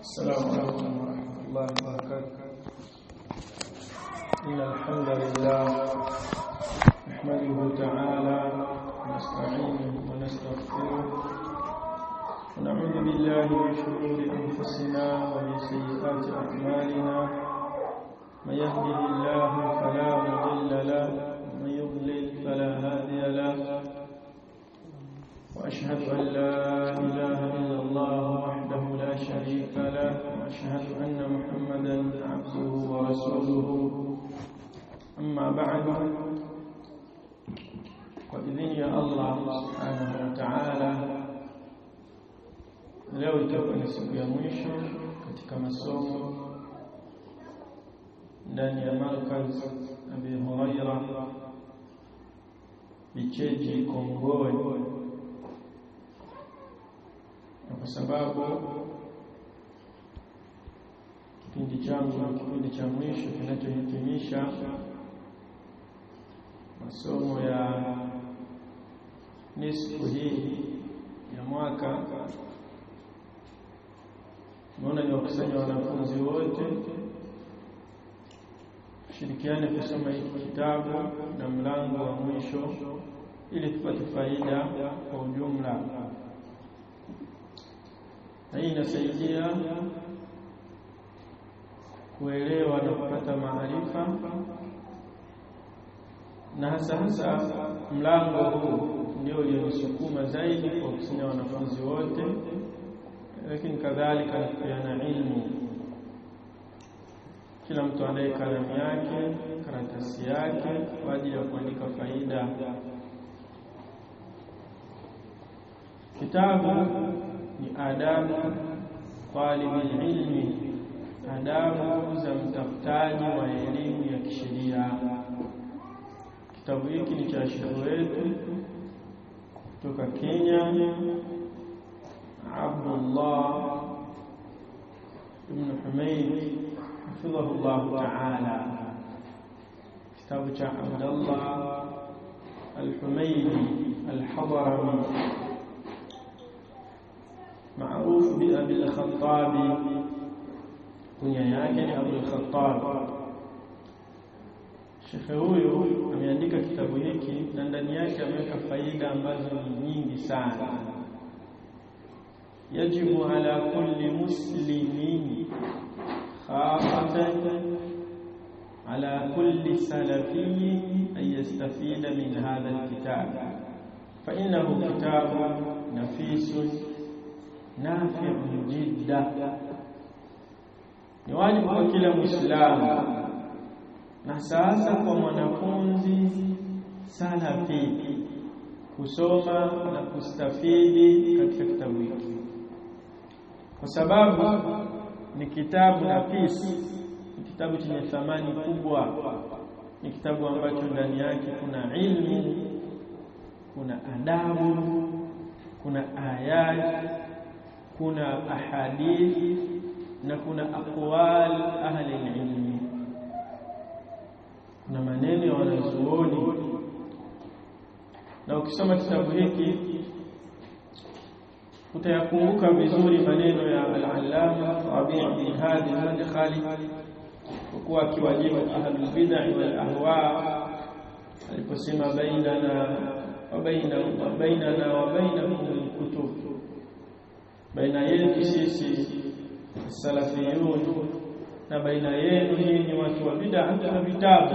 السلام عليكم ورحمة الله وبركاته. إن الحمد لله نحمده تعالى ونستعينه ونستغفره ونعوذ بالله من شرور أنفسنا ومن سيئات أعمالنا. من يهده الله فلا مضل له ومن يضلل فلا هادي له. وأشهد أن لا إله إلا الله وحده لا شريك له وأشهد أن محمدا عبده ورسوله. أما بعد، وإذن يا الله سبحانه وتعالى leo itakuwa ni siku ya mwisho katika masomo ndani ya Markaz Abi Huraira Bicheji Kongowe, kwa sababu kipindi changu na kipindi cha mwisho kinachohitimisha masomo ya nisfu hii ya mwaka. Naona ni wakusanya wanafunzi wote shirikiane kusoma hiki kitabu na mlango wa mwisho ili tupate faida kwa ujumla. Na hii inasaidia kuelewa na kupata maarifa, na hasa mlango huu ndio ulionisukuma zaidi kwa kusanya wanafunzi wote, lakini kadhalika kupeana ilmu. Kila mtu anaye kalamu yake, karatasi yake kwa ajili ya kuandika faida. Kitabu ni adabu talibil ilmi, adabu za mtafutaji wa elimu ya kisheria. Kitabu hiki ni cha shehe wetu kutoka Kenya, Abdullah ibn Humayd hafidhahullah ta'ala. Kitabu cha Abdullah al-Humaydi al-Hadrami maarufu bi Abi al-Khattab, kunya yake ni Abu al-Khattab. Shekhe huyu ameandika kitabu hiki na ndani yake ameweka faida ambazo ni nyingi sana. Yajibu ala kulli muslimin khafatan ala kulli salafiyyin an yastafida min hadha al-kitab, fa innahu kitabun nafisun nafi'un jiddan. Ni wajibu kwa kila Muislamu na sasa kwa mwanafunzi salafi kusoma na kustafidi katika kitabu hiki, kwa sababu ni kitabu nafisi, ni kitabu chenye thamani kubwa, ni kitabu ambacho ndani yake kuna ilmu, kuna adabu, kuna ayat, kuna ahadithi na kuna aqwal ahli ilmi, na maneno ya wanazuoni. Na ukisoma kitabu hiki utayakumbuka vizuri maneno ya al-Allama Rabi' bin Hadi al-Madkhali kwa akiwajibu ahlul bid'ah wal ahwa aliposema bainana wa bainakum al-kutub, baina yetu sisi salafiyun na baina yenu nyinyi watu wa bid'ah na vitabu.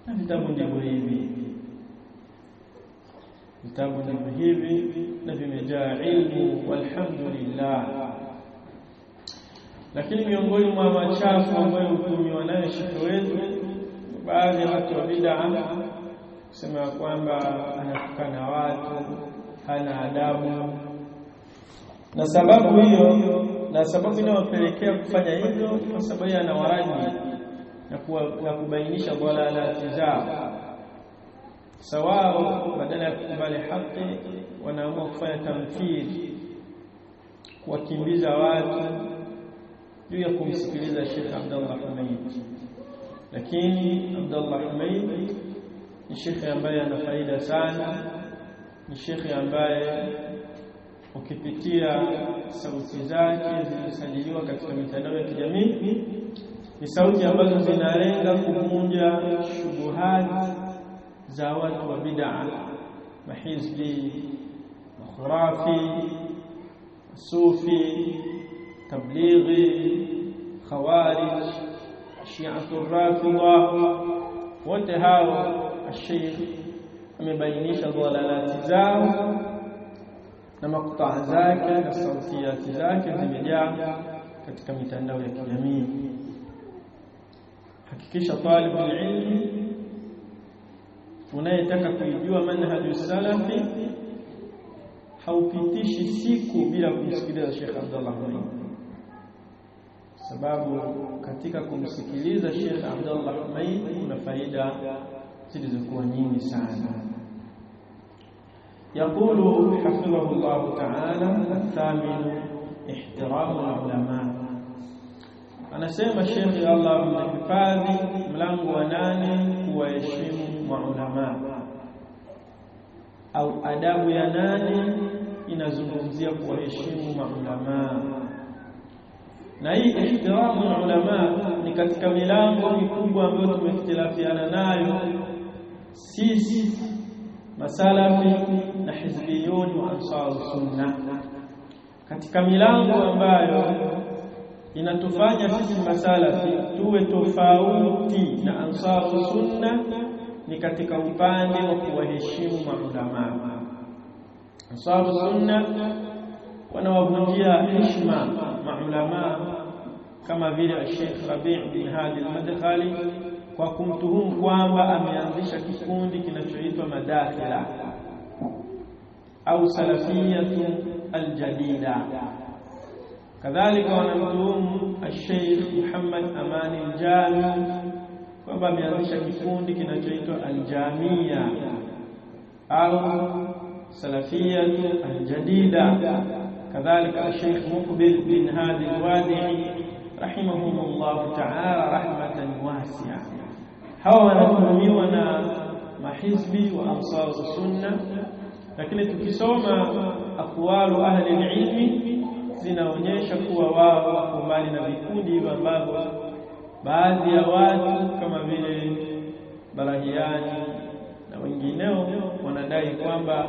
Na vitabu ndivyo hivi, vitabu ndivyo hivi na vimejaa ilmu, walhamdulillah. Lakini miongoni mwa machafu ambayo hutumiwa nayo shekhe wetu, baadhi ya watu wa bid'ah kusema kwamba anatukana watu, hana adabu. Na sababu hiyo, na sababu inayopelekea kufanya hivyo kwa sababu ana waraji na kubainisha dhalalati zao. Sawa, badala ya kukubali haki wanaamua kufanya tamthili, kuwakimbiza watu juu ya kumsikiliza Sheikh Abdullah Humayd. Lakini Abdullah Humayd ni Sheikh ambaye ana faida sana, ni Sheikh ambaye ukipitia sauti zake zilisajiliwa katika mitandao ya kijamii, ni sauti ambazo zinalenga kuvunja shubuhati za watu wa bid'a, mahizbi, khurafi, sufi, tablighi, khawarij, shi'atu rafidha. Wote hao Sheikh amebainisha dhalalati zao na makutaa zake na sautiyati zake zimejaa katika mitandao ya kijamii. Hakikisha talib ilmi unayetaka kujua manhaju salafi haupitishi siku bila kumsikiliza Sheikh Abdullah Humaid, sababu katika kumsikiliza Sheikh Abdullah Humaid kuna faida zilizokuwa nyingi sana. يقول حفظه الله تعالى: الثامن احترام العلماء. anasema Sheikh Allah mhifadhi, mlango wa 8 kuwaheshimu maulama, au adabu ya 8 inazungumzia kuwaheshimu maulama. Na hii ihtiramu ulama ni katika milango mikubwa ambayo tumehitilafiana nayo sisi masalafi na hizbiyun wa ansar sunna. Katika milango ambayo inatufanya sisi masalafi tuwe tofauti na ansar sunna ni katika upande wa kuwaheshimu maulama. Ansar sunna wanawavunjia heshima maulama kama vile Sheikh Rabi' bin Hadi al-Madkhali kwa kumtuhumu kwamba ameanzisha kikundi kinachoitwa Madakhila au Salafiyatu al-Jadida. Kadhalika wanamtuhumu Sheikh Muhammad Amani al-Jami kwamba ameanzisha kikundi kinachoitwa al-Jamia au Salafiyatu al-Jadida. kadhalika Sheikh Muqbil bin Hadi al-Wadi'i rahimahumullah ta'ala rahmatan wasi'a. Hawa wanatumiwa na mahizbi wa ansar sunna, lakini tukisoma aqwalu ahli al-ilmi zinaonyesha kuwa wao wako mbali na vikundi hivyo ambavyo baadhi ya watu kama vile Barahiani na wengineo wanadai kwamba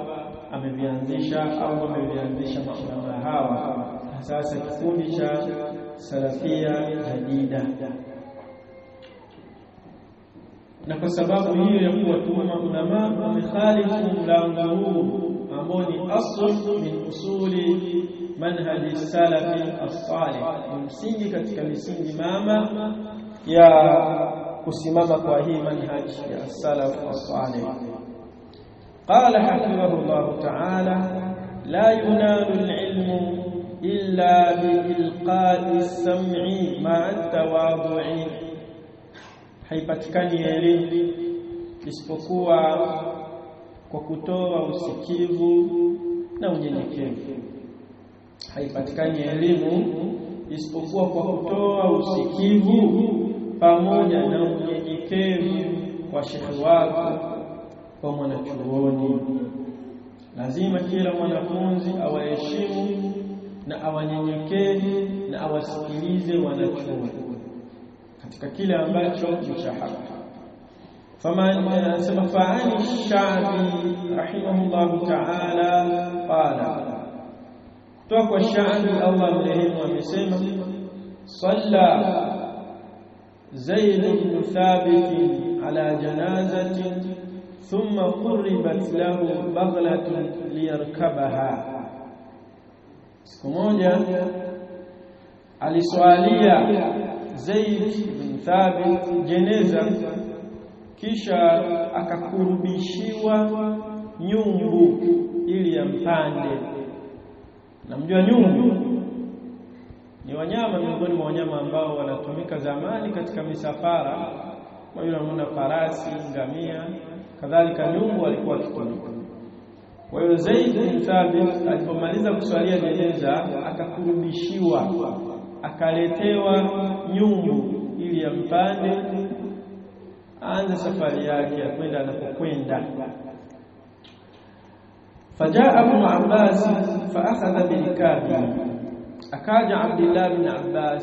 amevianzisha au wamevianzisha maulama hawa, sasa kikundi cha Salafia Jadida. Na kwa sababu hiyo ya kuwatuma maulama wamekhalifu mlango huu ambao ni asl min usuli manhaji salafi as-salih, msingi katika misingi mama ya kusimama kwa hii manhaji ya salaf as-salih. قال حفظه الله تعالى: لا ينال العلم إلا بإلقاء السمع مع التواضع. haipatikani elimu isipokuwa kwa kutoa usikivu na unyenyekevu. Haipatikani elimu isipokuwa kwa kutoa usikivu pamoja na unyenyekevu kwa shekhi wako, kwa mwanachuoni. Lazima kila mwanafunzi awaheshimu na awanyenyekee na awasikilize wanachuoni katika kile ambacho ni cha haki. Faman samafani Sha'bi rahimahullah ta'ala qala, kutoka kwa Sha'bi Allah mrehemu amesema: salla Zaid ibn Thabit ala janazatin thumma qurribat lahu baghlatun liyarkabaha. Siku moja aliswalia Zaid bin Thabit jeneza, kisha akakurubishiwa nyumbu ili yampande. Namjua nyumbu ni wanyama miongoni mwa wanyama ambao wanatumika zamani katika misafara, kwa hiyo unaona farasi, ngamia, kadhalika nyumbu alikuwa akitumika. Kwa hiyo Zaid bin Thabit alipomaliza kuswalia jeneza akakurubishiwa, akaletewa nyumbu ili yampande aanze safari yake ya kwenda anapokwenda. Fajaa Ibn Abbas fa akhadha bilkabi, akaja Abdullah bin Abbas